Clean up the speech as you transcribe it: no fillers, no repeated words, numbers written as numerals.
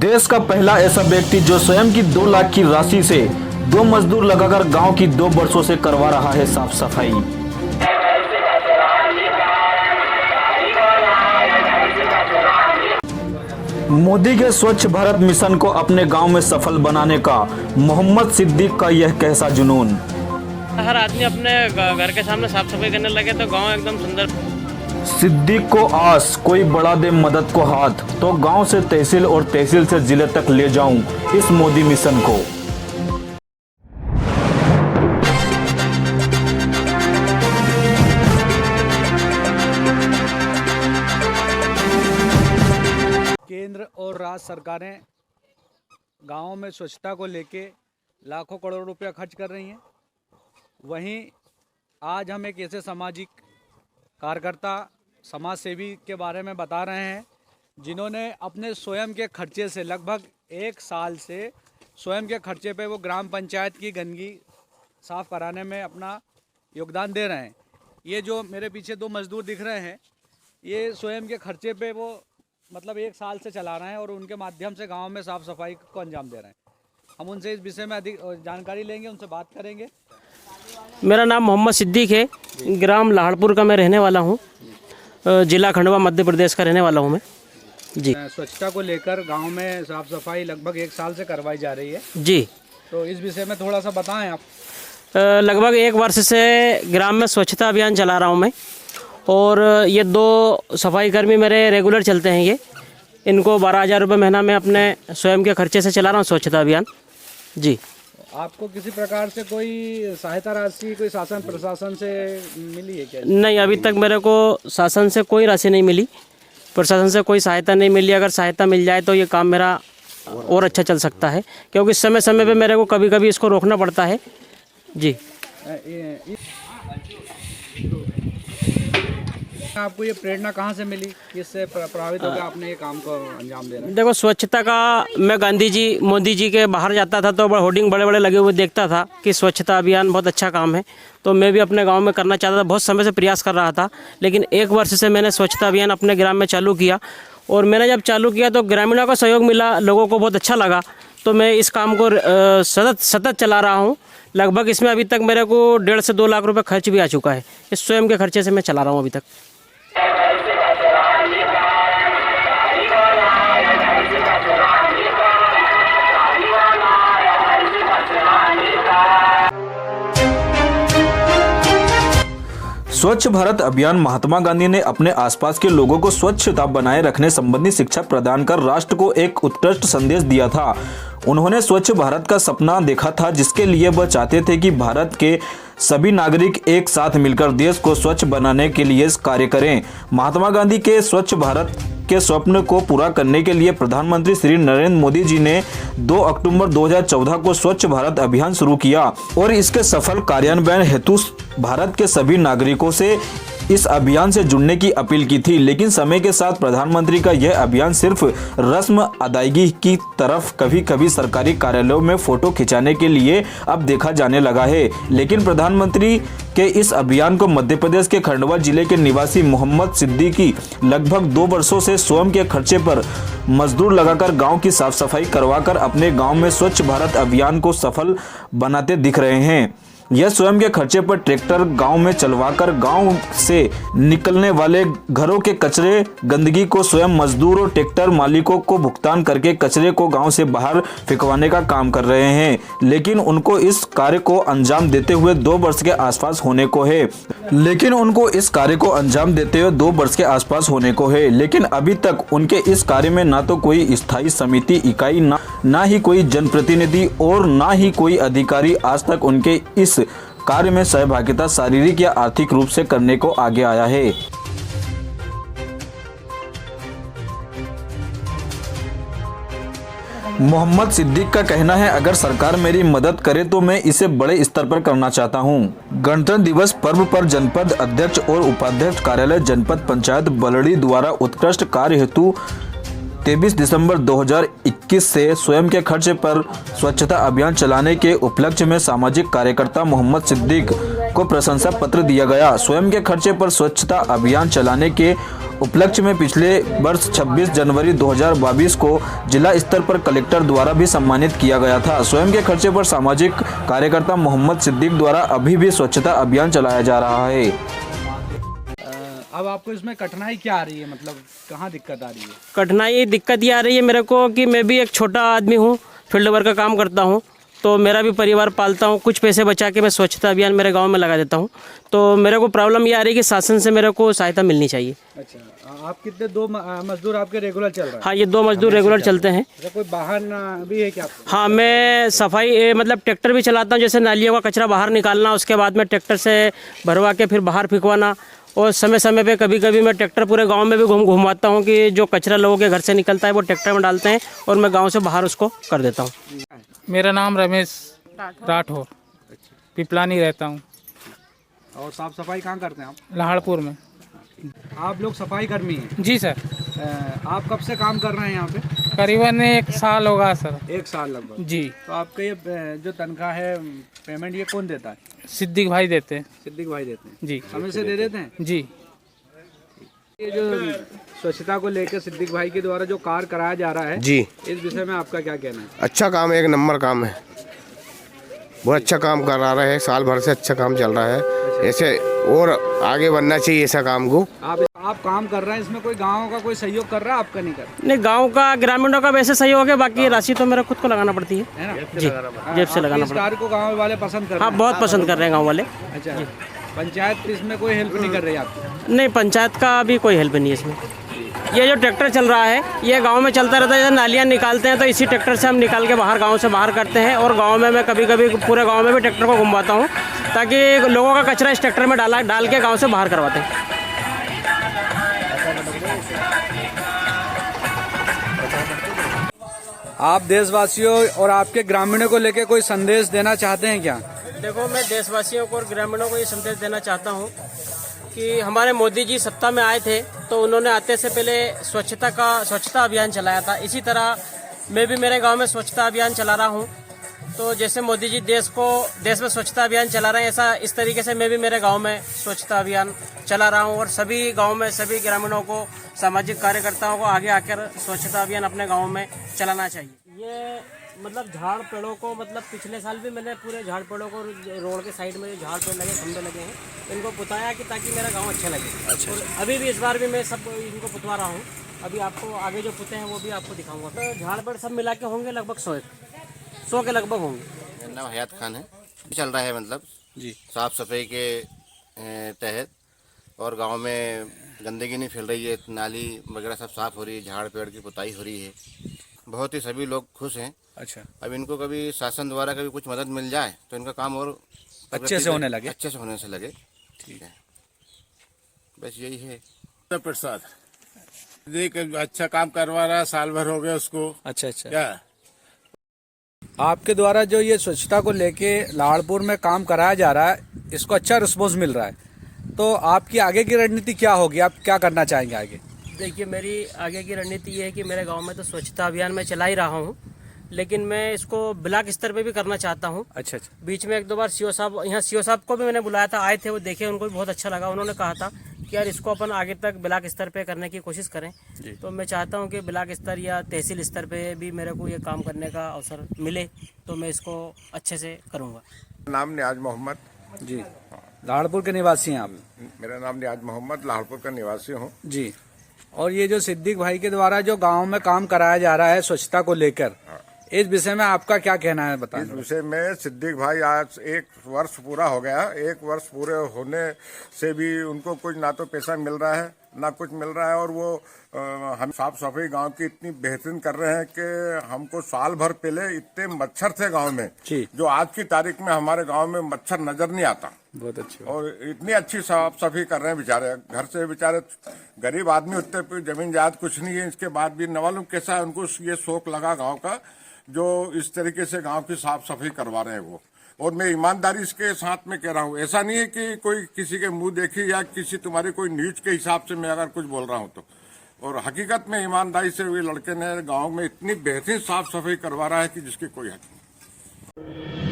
देश का पहला ऐसा व्यक्ति जो स्वयं की 2 लाख की राशि से 2 मजदूर लगाकर गांव की 2 वर्षों से करवा रहा है साफ सफाई। मोदी के स्वच्छ भारत मिशन को अपने गांव में सफल बनाने का मोहम्मद सिद्दीक का यह कैसा जुनून। हर आदमी अपने घर के सामने साफ सफाई करने लगे तो गांव एकदम सुंदर। सिद्दीक को आस कोई बढ़ा दे मदद को हाथ, तो गांव से तहसील और तहसील से जिले तक ले जाऊं इस मोदी मिशन को। केंद्र और राज्य सरकारें गाँवों में स्वच्छता को लेके लाखों करोड़ रुपया खर्च कर रही हैं। वहीं आज हम एक ऐसे सामाजिक कार्यकर्ता समाज सेवी के बारे में बता रहे हैं जिन्होंने अपने स्वयं के खर्चे से लगभग 1 साल से स्वयं के खर्चे पे वो ग्राम पंचायत की गंदगी साफ कराने में अपना योगदान दे रहे हैं। ये जो मेरे पीछे 2 मजदूर दिख रहे हैं, ये स्वयं के खर्चे पे वो मतलब 1 साल से चला रहे हैं और उनके माध्यम से गांव में साफ़ सफाई को अंजाम दे रहे हैं। हम उनसे इस विषय में अधिक जानकारी लेंगे, उनसे बात करेंगे। मेरा नाम मोहम्मद सिद्दीक है, ग्राम लाहड़पुर का मैं रहने वाला हूँ, जिला खंडवा मध्य प्रदेश का रहने वाला हूँ मैं जी। स्वच्छता को लेकर गांव में साफ सफाई लगभग 1 साल से करवाई जा रही है जी, तो इस विषय में थोड़ा सा बताएं आप। लगभग 1 वर्ष से ग्राम में स्वच्छता अभियान चला रहा हूँ मैं, और ये 2 सफाई कर्मी मेरे रेगुलर चलते हैं। ये इनको 12,000 रुपये महीना में अपने स्वयं के खर्चे से चला रहा हूँ स्वच्छता अभियान जी। आपको किसी प्रकार से कोई सहायता राशि कोई शासन प्रशासन से मिली है क्या? नहीं, अभी तक मेरे को शासन से कोई राशि नहीं मिली, प्रशासन से कोई सहायता नहीं मिली। अगर सहायता मिल जाए तो ये काम मेरा और अच्छा चल सकता है, क्योंकि समय समय पे मेरे को कभी कभी इसको रोकना पड़ता है जी। आपको ये प्रेरणा कहाँ से मिली, किससे प्रभावित होकर आपने ये काम को अंजाम दे रहे हैं? देखो, स्वच्छता का मैं गांधी जी मोदी जी के बाहर जाता था तो होर्डिंग बड़े बड़े लगे हुए देखता था कि स्वच्छता अभियान बहुत अच्छा काम है, तो मैं भी अपने गांव में करना चाहता था। बहुत समय से प्रयास कर रहा था, लेकिन 1 वर्ष से मैंने स्वच्छता अभियान अपने ग्राम में चालू किया, और मैंने जब चालू किया तो ग्रामीणों का सहयोग मिला, लोगों को बहुत अच्छा लगा, तो मैं इस काम को सतत चला रहा हूँ। लगभग इसमें अभी तक मेरे को 1.5 से 2 लाख रुपये खर्च भी आ चुका है। इस स्वयं के खर्चे से मैं चला रहा हूँ अभी तक। स्वच्छ भारत अभियान महात्मा गांधी ने अपने आसपास के लोगों को स्वच्छता बनाए रखने संबंधी शिक्षा प्रदान कर राष्ट्र को एक उत्कृष्ट संदेश दिया था। उन्होंने स्वच्छ भारत का सपना देखा था, जिसके लिए वह चाहते थे कि भारत के सभी नागरिक एक साथ मिलकर देश को स्वच्छ बनाने के लिए कार्य करें। महात्मा गांधी के स्वच्छ भारत के स्वप्न को पूरा करने के लिए प्रधानमंत्री श्री नरेंद्र मोदी जी ने 2 अक्टूबर 2014 को स्वच्छ भारत अभियान शुरू किया और इसके सफल कार्यान्वयन हेतु भारत के सभी नागरिकों से इस अभियान से जुड़ने की अपील की थी। लेकिन समय के साथ प्रधानमंत्री का यह अभियान सिर्फ रस्म अदायगी की तरफ कभी कभी सरकारी कार्यालयों में फोटो खिंचाने के लिए अब देखा जाने लगा है। लेकिन प्रधानमंत्री के इस अभियान को मध्य प्रदेश के खंडवा जिले के निवासी मोहम्मद सिद्दीकी लगभग 2 वर्षों से स्वयं के खर्चे पर मजदूर लगाकर गांव की साफ सफाई करवाकर अपने गांव में स्वच्छ भारत अभियान को सफल बनाते दिख रहे हैं। यह स्वयं के खर्चे पर ट्रैक्टर गांव में चलवाकर गांव से निकलने वाले घरों के कचरे गंदगी को स्वयं मजदूर और ट्रैक्टर मालिकों को भुगतान करके कचरे को गांव से बाहर फेंकवाने का काम कर रहे हैं। लेकिन उनको इस कार्य को अंजाम देते हुए 2 वर्ष के आसपास होने को है। लेकिन अभी तक उनके इस कार्य में ना तो कोई स्थायी समिति इकाई ना ही कोई जनप्रतिनिधि और ना ही कोई अधिकारी आज तक उनके इस कार्य में सहभागिता शारीरिक या आर्थिक रूप से करने को आगे आया है। मोहम्मद सिद्दीक का कहना है, अगर सरकार मेरी मदद करे तो मैं इसे बड़े स्तर पर करना चाहता हूं। गणतंत्र दिवस पर्व पर जनपद अध्यक्ष और उपाध्यक्ष कार्यालय जनपद पंचायत बलड़ी द्वारा उत्कृष्ट कार्य हेतु 23 दिसंबर 2021 से स्वयं के खर्च पर स्वच्छता अभियान चलाने के उपलक्ष्य में सामाजिक कार्यकर्ता मोहम्मद सिद्दीक को प्रशंसा पत्र दिया गया। स्वयं के खर्चे पर स्वच्छता अभियान चलाने के उपलक्ष्य में पिछले वर्ष 26 जनवरी 2022 को जिला स्तर पर कलेक्टर द्वारा भी सम्मानित किया गया था। स्वयं के खर्चे पर सामाजिक कार्यकर्ता मोहम्मद सिद्दीक द्वारा अभी भी स्वच्छता अभियान चलाया जा रहा है। अब आपको इसमें कठिनाई क्या आ रही है, मतलब कहाँ दिक्कत आ रही है? कठिनाई दिक्कत ये आ रही है मेरे को कि मैं भी एक छोटा आदमी हूँ, फील्ड वर्क का काम करता हूँ, तो मेरा भी परिवार पालता हूँ। कुछ पैसे बचा के मैं स्वच्छता अभियान मेरे गांव में लगा देता हूँ। तो मेरे को प्रॉब्लम ये आ रही है कि शासन से मेरे को सहायता मिलनी चाहिए। अच्छा, आप कितने दो मजदूर आपके रेगुलर चल रहे हैं? हाँ, ये 2 मजदूर रेगुलर चलते हैं। अच्छा, कोई वाहन भी है क्या आपको? हाँ, मैं सफाई मतलब ट्रैक्टर भी चलाता हूँ। जैसे नालियों का कचरा बाहर निकालना, उसके बाद में ट्रैक्टर से भरवा के फिर बाहर फेंकवाना, और समय समय पे कभी कभी मैं ट्रैक्टर पूरे गांव में भी घुमाता हूँ कि जो कचरा लोगों के घर से निकलता है वो ट्रैक्टर में डालते हैं और मैं गांव से बाहर उसको कर देता हूँ। मेरा नाम रमेश राठौर, पिपलानी रहता हूँ। और साफ सफाई कहाँ करते हैं आप? लहाड़पुर में। आप लोग सफाई कर्मी हैं? जी सर, आप कब से काम कर रहे हैं यहाँ पे? करीबन 1 साल होगा सर। 1 साल लगभग। जी। तो आपका ये जो तनख्वाह है, पेमेंट ये कौन देता है? सिद्दीक भाई देते हैं। सिद्दीक भाई देते हैं? जी समय से दे देते हैं? जी। ये जो स्वच्छता को लेकर सिद्दीक भाई के द्वारा जो कार्य कराया जा रहा है जी, इस विषय में आपका क्या कहना है? अच्छा काम है, 1 नंबर काम है। बहुत अच्छा काम करा रहा है, साल भर से अच्छा काम चल रहा है। ऐसे और आगे बढ़ना चाहिए ऐसा काम को। आप काम कर रहे हैं, इसमें कोई गाँव का कोई सहयोग कर रहा है, आपका नहीं कर रहा? नहीं, गांव का ग्रामीणों का वैसे सहयोग है, बाकी राशि तो मेरा खुद को लगाना पड़ती है ना? जी, जेब से लगाना इस पड़ता है। कार्य को गाँव वाले पसंद कर रहे हाँ, हैं? बहुत पसंद कर रहे हैं गाँव वाले। अच्छा, पंचायत इसमें कोई हेल्प नहीं कर रही आपकी? नहीं, पंचायत का भी कोई हेल्प नहीं है इसमें। ये जो ट्रैक्टर चल रहा है ये गांव में चलता रहता है। जैसे नालियाँ निकालते हैं तो इसी ट्रैक्टर से हम निकाल के बाहर गांव से बाहर करते हैं, और गांव में मैं कभी कभी पूरे गांव में भी ट्रैक्टर को घुमाता हूं ताकि लोगों का कचरा इस ट्रैक्टर में डाल के गांव से बाहर करवाते हैं। आप देशवासियों और आपके ग्रामीणों को लेकर कोई संदेश देना चाहते हैं क्या? देखो, मैं देशवासियों को और ग्रामीणों को ये संदेश देना चाहता हूँ कि हमारे मोदी जी सत्ता में आए थे तो उन्होंने आते से पहले स्वच्छता अभियान चलाया था। इसी तरह मैं भी मेरे गांव में स्वच्छता अभियान चला रहा हूं। तो जैसे मोदी जी देश में स्वच्छता अभियान चला रहे हैं, ऐसा इस तरीके से मैं भी मेरे गांव में स्वच्छता अभियान चला रहा हूं, और सभी गांव में सभी ग्रामीणों को, सामाजिक कार्यकर्ताओं को आगे आकर स्वच्छता अभियान अपने गाँव में चलाना चाहिए। ये मतलब झाड़ पेड़ों को, मतलब पिछले साल भी मैंने पूरे झाड़ पेड़ों को, रोड के साइड में झाड़ पेड़ लगे, खंभे लगे हैं, इनको पुताया कि ताकि मेरा गांव अच्छा लगे। अच्छा। और अभी भी इस बार भी मैं सब इनको पुतवा रहा हूँ। अभी आपको आगे जो पुते हैं वो भी आपको दिखाऊंगा। तो झाड़ पेड़ सब मिला के होंगे लगभग 100 के लगभग होंगे। मेरा नाम हयात खान है। चल रहा है मतलब जी, साफ सफाई के तहत, और गांव में गंदगी नहीं फैल रही है, नाली वगैरह सब साफ हो रही है, झाड़ पेड़ की पुताई हो रही है। बहुत ही सभी लोग खुश हैं। अच्छा, अब इनको कभी शासन द्वारा कभी कुछ मदद मिल जाए तो इनका काम और अच्छे से होने लगे। ठीक है, बस यही है। प्रसाद देख अच्छा काम करवा रहा है, साल भर हो गया उसको। अच्छा अच्छा। क्या आपके द्वारा जो ये स्वच्छता को लेके लाड़पुर में काम कराया जा रहा है, इसको अच्छा रिस्पॉन्स मिल रहा है, तो आपकी आगे की रणनीति क्या होगी? आप क्या करना चाहेंगे आगे? देखिए, मेरी आगे की रणनीति ये है कि मेरे गांव में तो स्वच्छता अभियान में चला ही रहा हूं, लेकिन मैं इसको ब्लॉक स्तर पे भी करना चाहता हूं। अच्छा अच्छा। बीच में 1-2 बार सीओ साहब को भी मैंने बुलाया था, आए थे, वो देखे, उनको भी बहुत अच्छा लगा। उन्होंने कहा था कि यार इसको अपन आगे तक ब्लॉक स्तर पे करने की कोशिश करें। तो मैं चाहता हूं कि ब्लॉक स्तर या तहसील स्तर पे भी मेरे को ये काम करने का अवसर मिले, तो मैं इसको अच्छे से करूँगा। नाम नियाज मोहम्मद जी, लाड़पुर के निवासी हैं आप? मेरा नाम नियाज मोहम्मद, लाहौरपुर का निवासी हूँ जी। और ये जो सिद्दीक भाई के द्वारा जो गांव में काम कराया जा रहा है स्वच्छता को लेकर, इस विषय में आपका क्या कहना है, बताएं? इस विषय में सिद्दीक भाई आज 1 वर्ष पूरा हो गया। 1 वर्ष पूरे होने से भी उनको कुछ ना तो पैसा मिल रहा है ना कुछ मिल रहा है, और वो हम साफ सफाई गांव की इतनी बेहतरीन कर रहे हैं कि हमको साल भर पहले इतने मच्छर थे गांव में, जो आज की तारीख में हमारे गांव में मच्छर नजर नहीं आता। बहुत अच्छी। और इतनी अच्छी साफ सफाई कर रहे हैं बेचारे। घर से बेचारे गरीब आदमी उतने पे जमीन जायदाद कुछ नहीं है, इसके बाद भी न मालूम कैसा उनको ये शौक लगा गांव का, जो इस तरीके से गांव की साफ सफाई करवा रहे हैं वो। और मैं ईमानदारी इसके साथ में कह रहा हूँ, ऐसा नहीं है कि कोई किसी के मुंह देखी या किसी तुम्हारी कोई न्यूज के हिसाब से मैं अगर कुछ बोल रहा हूँ तो, और हकीकत में ईमानदारी से हुए लड़के ने गांव में इतनी बेहतरीन साफ सफाई करवा रहा है कि जिसकी कोई हद नहीं।